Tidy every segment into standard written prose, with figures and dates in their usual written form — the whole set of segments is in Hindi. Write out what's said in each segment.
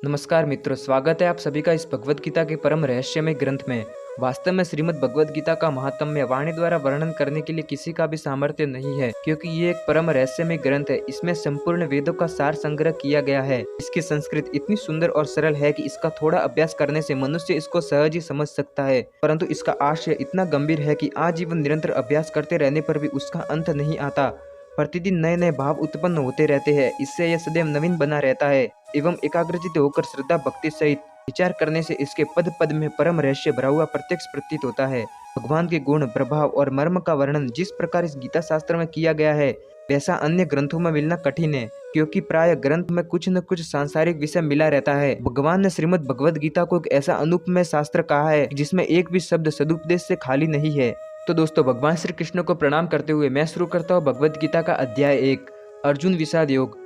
नमस्कार मित्रों, स्वागत है आप सभी का इस भगवत गीता के परम रहस्यमय ग्रंथ में। वास्तव में श्रीमद् भगवत गीता का महात्म्य वाणी द्वारा वर्णन करने के लिए किसी का भी सामर्थ्य नहीं है, क्योंकि ये एक परम रहस्यमय ग्रंथ है। इसमें संपूर्ण वेदों का सार संग्रह किया गया है। इसकी संस्कृत इतनी सुंदर और सरल है कि इसका थोड़ा अभ्यास करने से मनुष्य इसको सहज ही समझ सकता है, परंतु इसका आशय इतना गंभीर है कि आजीवन निरंतर अभ्यास करते रहने पर भी उसका अंत नहीं आता। प्रतिदिन नए नए भाव उत्पन्न होते रहते हैं। इससे यह सदैव नवीन बना रहता है एवं एकाग्रचित्त होकर श्रद्धा भक्ति सहित विचार करने से इसके पद पद में परम रहस्य भरा हुआ प्रत्यक्ष प्रतीत होता है। भगवान के गुण, प्रभाव और मर्म का वर्णन जिस प्रकार इस गीता शास्त्र में किया गया है, वैसा अन्य ग्रंथों में मिलना कठिन है, क्योंकि प्राय ग्रंथ में कुछ न कुछ सांसारिक विषय मिला रहता है। भगवान ने श्रीमद् भगवद गीता को एक ऐसा अनुपमय शास्त्र कहा है जिसमें एक भी शब्द सदुपदेश से खाली नहीं है। तो दोस्तों, भगवान श्री कृष्ण को प्रणाम करते हुए मैं शुरू करता हूँ भगवद गीता का अध्याय 1, अर्जुन विषाद योग।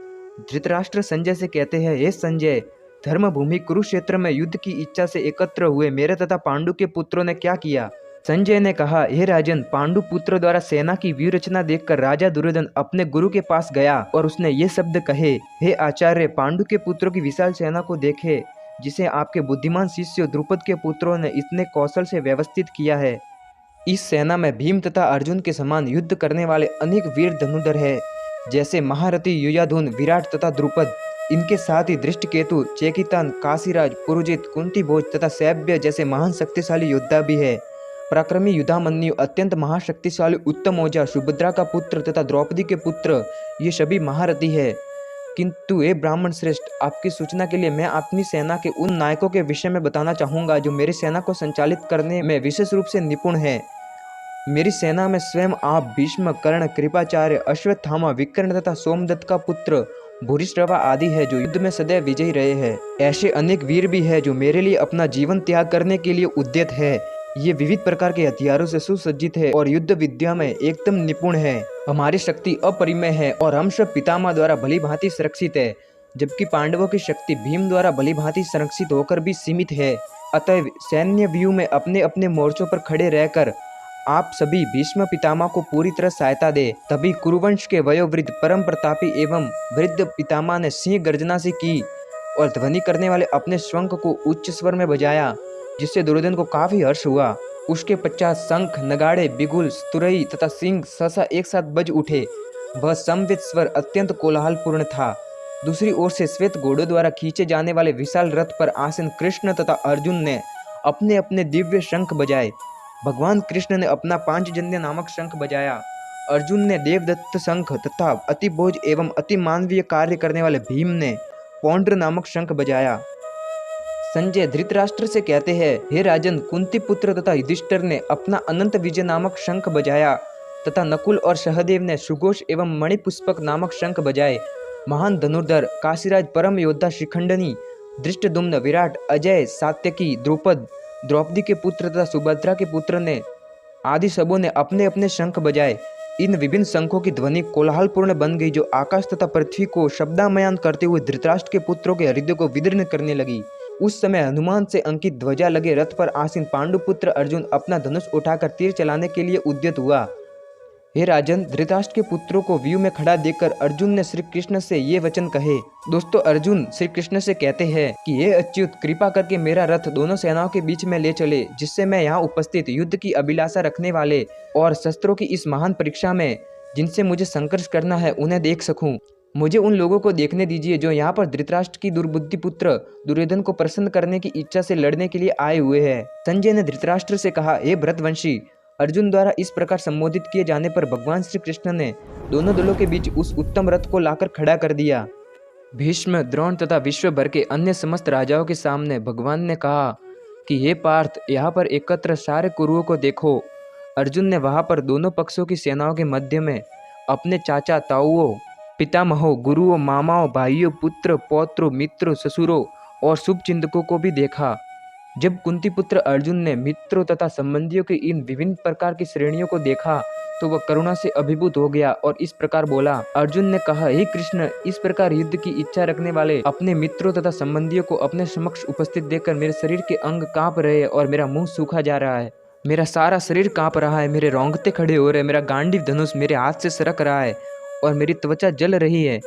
धृतराष्ट्र संजय से कहते हैं, हे संजय, धर्म भूमि कुरुक्षेत्र में युद्ध की इच्छा से एकत्र हुए मेरे तथा पांडु के पुत्रों ने क्या किया। संजय ने कहा, हे राजन, पांडु पुत्रों द्वारा सेना की व्यूह रचना देखकर राजा दुर्योधन अपने गुरु के पास गया और उसने ये शब्द कहे, हे आचार्य, पांडु के पुत्रों की विशाल सेना को देखे, जिसे आपके बुद्धिमान शिष्य द्रुपद के पुत्रों ने इतने कौशल से व्यवस्थित किया है। इस सेना में भीम तथा अर्जुन के समान युद्ध करने वाले अनेक वीर धनुधर है, जैसे महारथी युयाधुन, विराट तथा द्रुपद। इनके साथ ही दृष्टकेतु, चेकितान, काशीराज, पुरुजित, कुंतीभोज तथा सैभ्य जैसे महान शक्तिशाली योद्धा भी है। पराक्रमी युधामन्यु, अत्यंत महाशक्तिशाली उत्तमौजा, सुभद्रा का पुत्र तथा द्रौपदी के पुत्र, ये सभी महारथी है। किंतु हे ब्राह्मण श्रेष्ठ, आपकी सूचना के लिए मैं अपनी सेना के उन नायकों के विषय में बताना चाहूंगा जो मेरी सेना को संचालित करने में विशेष रूप से निपुण है। मेरी सेना में स्वयं आप, भीष्म, कर्ण, कृपाचार्य, अश्वत्थामा, विकर्ण तथा सोमदत्त का पुत्र भूरिश्रवा आदि है, जो युद्ध में सदैव विजयी रहे हैं। ऐसे अनेक वीर भी है जो मेरे लिए अपना जीवन त्याग करने के लिए उद्यत है। ये विविध प्रकार के हथियारों से सुसज्जित है और युद्ध विद्या में एकदम निपुण है। हमारी शक्ति अपरिमेय है और हम सब पितामह द्वारा भली भांति संरक्षित है, जबकि पांडवों की शक्ति भीम द्वारा भली भांति संरक्षित होकर भी सीमित है। अतः सैन्य व्यूह में अपने अपने मोर्चों पर खड़े रहकर आप सभी भीष्म पितामह को पूरी तरह सहायता दे। तभी कुरुवंश के वयोवृद्ध परम प्रतापी एवं वृद्ध पितामह ने सिंह गर्जना सी की और ध्वनि करने वाले अपने शंख को उच्च स्वर में बजाया, जिससे दुर्योधन को काफी हर्ष हुआ। उसके पश्चात शंख, नगाड़े, बिगुल, स्तुरई तथा सिंह सहसा एक साथ बज उठे। वह समवेत स्वर अत्यंत कोलाहलपूर्ण था। दूसरी ओर से श्वेत घोड़ों द्वारा खींचे जाने वाले विशाल रथ पर आसीन कृष्ण तथा अर्जुन ने अपने अपने दिव्य शंख बजाए। भगवान कृष्ण ने अपना पांचजन्य नामक शंख बजाया। अर्जुन ने देवदत्त शंख तथा अतिभोज एवं अति मानवीय कार्य करने वाले भीम ने पौंड्र नामक शंख बजाया। संजय धृतराष्ट्र से कहते हैं, हे राजन, कुंती पुत्र तथा युधिष्ठिर ने अपना अनंत विजय नामक शंख बजाया तथा नकुल और सहदेव ने सुघोष एवं मणिपुष्पक नामक शंख बजाए। महान धनुर्धर काशीराज, परम योद्धा शिखंडनी, धृष्टद्युम्न, विराट, अजय, सात्यकी, द्रुपद, द्रौपदी के पुत्र तथा सुभद्रा के पुत्र ने आदि सबों ने अपने अपने शंख बजाए। इन विभिन्न शंखों की ध्वनि कोलाहलपूर्ण बन गई, जो आकाश तथा पृथ्वी को शब्दामयान करते हुए धृतराष्ट्र के पुत्रों के हृदय को विदीर्ण करने लगी। उस समय हनुमान से अंकित ध्वजा लगे रथ पर आसीन पांडुपुत्र अर्जुन अपना धनुष उठाकर तीर चलाने के लिए उद्यत हुआ। हे राजन, धृतराष्ट्र के पुत्रों को व्यू में खड़ा देखकर अर्जुन ने श्री कृष्ण से ये वचन कहे। दोस्तों, अर्जुन श्री कृष्ण से कहते हैं कि हे अच्युत, कृपा करके मेरा रथ दोनों सेनाओं के बीच में ले चले, जिससे मैं यहाँ उपस्थित युद्ध की अभिलाषा रखने वाले और शस्त्रों की इस महान परीक्षा में जिनसे मुझे संघर्ष करना है, उन्हें देख सकूं। मुझे उन लोगों को देखने दीजिए जो यहाँ पर धृतराष्ट्र की दुर्बुद्धि पुत्र दुर्योधन को प्रसन्न करने की इच्छा से लड़ने के लिए आए हुए हैं। संजय ने धृतराष्ट्र से कहा, हे भरतवंशी, अर्जुन द्वारा इस प्रकार संबोधित किए जाने पर भगवान श्री कृष्ण ने दोनों दलों के बीच उस उत्तम रथ को लाकर खड़ा कर दिया। भीष्म, द्रोण तथा विश्व भर के अन्य समस्त राजाओं के सामने भगवान ने कहा कि हे पार्थ, यहाँ पर एकत्र सारे कुरुओं को देखो। अर्जुन ने वहाँ पर दोनों पक्षों की सेनाओं के मध्य में अपने चाचा, ताऊओं, पितामहों, गुरुओं, मामाओं, भाइयों, पुत्र, पौत्रों, मित्रों, ससुरों और शुभचिंतकों को भी देखा। जब कुंती पुत्र अर्जुन ने मित्रों तथा संबंधियों की इन विभिन्न प्रकार की श्रेणियों को देखा तो वह करुणा से अभिभूत हो गया और इस प्रकार बोला। अर्जुन ने कहा, हे कृष्ण, इस प्रकार युद्ध की इच्छा रखने वाले अपने मित्रों तथा संबंधियों को अपने समक्ष उपस्थित देखकर मेरे शरीर के अंग कांप रहे हैं और मेरा मुंह सूखा जा रहा है। मेरा सारा शरीर कांप रहा है, मेरे रोंगटे खड़े हो रहे हैं, मेरा गांडीव धनुष मेरे हाथ से सरक रहा है और मेरी त्वचा जल रही है।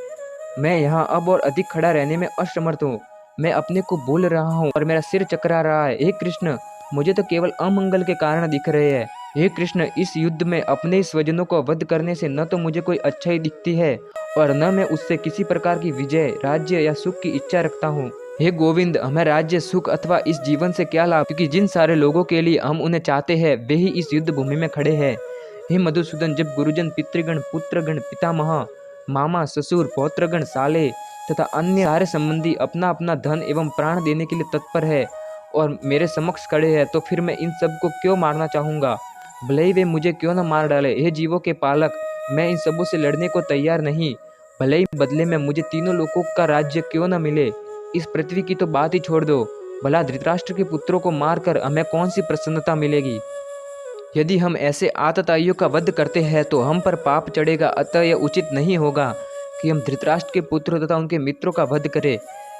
मैं यहाँ अब और अधिक खड़ा रहने में असमर्थ हूँ। मैं अपने को भूल रहा हूँ और मेरा सिर चकरा रहा है। हे कृष्ण, मुझे तो केवल अमंगल के कारण दिख रहे हैं। हे कृष्ण, इस युद्ध में अपने स्वजनों को वध करने से न तो मुझे कोई अच्छाई दिखती है और न मैं उससे किसी प्रकार की विजय, राज्य या सुख की इच्छा रखता हूँ। हे गोविंद, हमें राज्य, सुख अथवा इस जीवन से क्या लाभ, क्योंकि जिन सारे लोगों के लिए हम उन्हें चाहते हैं वे ही इस युद्ध भूमि में खड़े हैं। हे मधुसूदन, जब गुरुजन, पितृगण, पुत्रगण, पितामह, मामा, ससुर, पौत्रगण, साले तथा अन्य सारे संबंधी अपना अपना धन एवं प्राण देने के लिए तत्पर है और मेरे समक्ष खड़े हैं, तो फिर मैं इन सबको क्यों मारना चाहूँगा, भले ही वे मुझे क्यों न मार डाले। हे जीवों के पालक, मैं इन सबों से लड़ने को तैयार नहीं, भले ही बदले में मुझे तीनों लोकों का राज्य क्यों न मिले। इस पृथ्वी की तो बात ही छोड़ दो, भला धृतराष्ट्र के पुत्रों को मारकर हमें कौन सी प्रसन्नता मिलेगी। यदि हम ऐसे आतताइयों का वध करते हैं तो हम पर पाप चढ़ेगा, अतः यह उचित नहीं होगा कि हम धृतराष्ट्र के पुत्रों तथा उनके मित्रों का वध करें।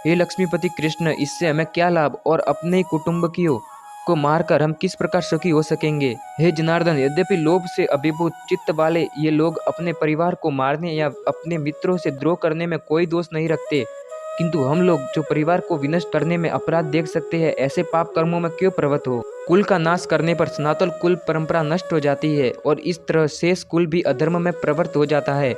हे लक्ष्मीपति कृष्ण, इससे हमें क्या लाभ और अपने ही कुटुंबियों को मारकर हम किस प्रकार सुखी हो सकेंगे। हे जनार्दन, यद्यपि लोभ से अभिभूत चित्त वाले ये लोग अपने परिवार को मारने या अपने मित्रों से द्रोह करने में कोई दोष नहीं रखते, किंतु हम लोग जो परिवार को विनष्ट करने में अपराध देख सकते हैं, ऐसे पाप कर्मों में क्यों प्रवृत्त हो। कुल का नाश करने पर सनातन कुल परंपरा नष्ट हो जाती है और इस तरह शेष कुल भी अधर्म में प्रवृत्त हो जाता है।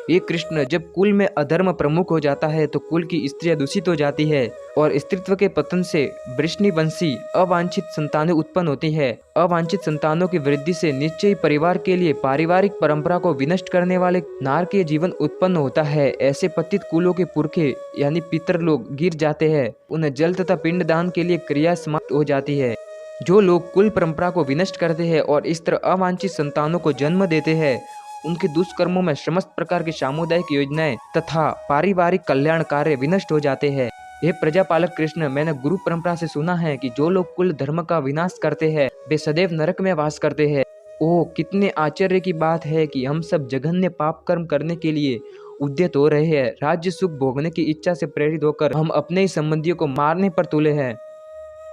ये कृष्ण, जब कुल में अधर्म प्रमुख हो जाता है तो कुल की स्त्रियां दूषित हो जाती है और स्त्रीत्व के पतन से वृष्णिवंशी अवांछित संतानें उत्पन्न होती है। अवांछित संतानों की वृद्धि से निश्चय ही परिवार के लिए पारिवारिक परंपरा को विनष्ट करने वाले नारकीय जीवन उत्पन्न होता है। ऐसे पतित कुलों के पुरखे यानी पितर लोग गिर जाते हैं, उन्हें जल तथा पिंडदान के लिए क्रिया समाप्त हो जाती है। जो लोग कुल परंपरा को विनष्ट करते हैं और इस तरह अवांछित संतानों को जन्म देते हैं, उनके दुष्कर्मों में समस्त प्रकार की सामुदायिक योजनाएं तथा पारिवारिक कल्याण कार्य विनष्ट हो जाते हैं। हे प्रजापालक कृष्ण, मैंने गुरु परंपरा से सुना है कि जो लोग कुल धर्म का विनाश करते हैं वे सदैव नरक में वास करते हैं। ओह, कितने आश्चर्य की बात है कि हम सब जघन्य पाप कर्म करने के लिए उद्यत हो रहे हैं। राज्य सुख भोगने की इच्छा से प्रेरित होकर हम अपने ही संबंधियों को मारने पर तुले हैं।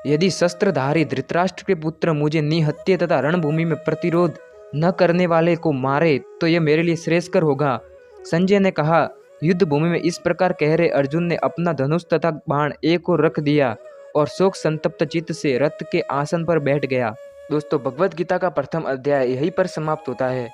यदि शस्त्रधारी धृतराष्ट्र के पुत्र मुझे निहत्थे तथा रणभूमि में प्रतिरोध न करने वाले को मारे तो यह मेरे लिए श्रेयस्कर होगा। संजय ने कहा। युद्ध भूमि में इस प्रकार कह रहे अर्जुन ने अपना धनुष तथा बाण एक ओर रख दिया और शोक संतप्त चित्त से रथ के आसन पर बैठ गया। दोस्तों, भगवद गीता का प्रथम अध्याय यहीं पर समाप्त होता है।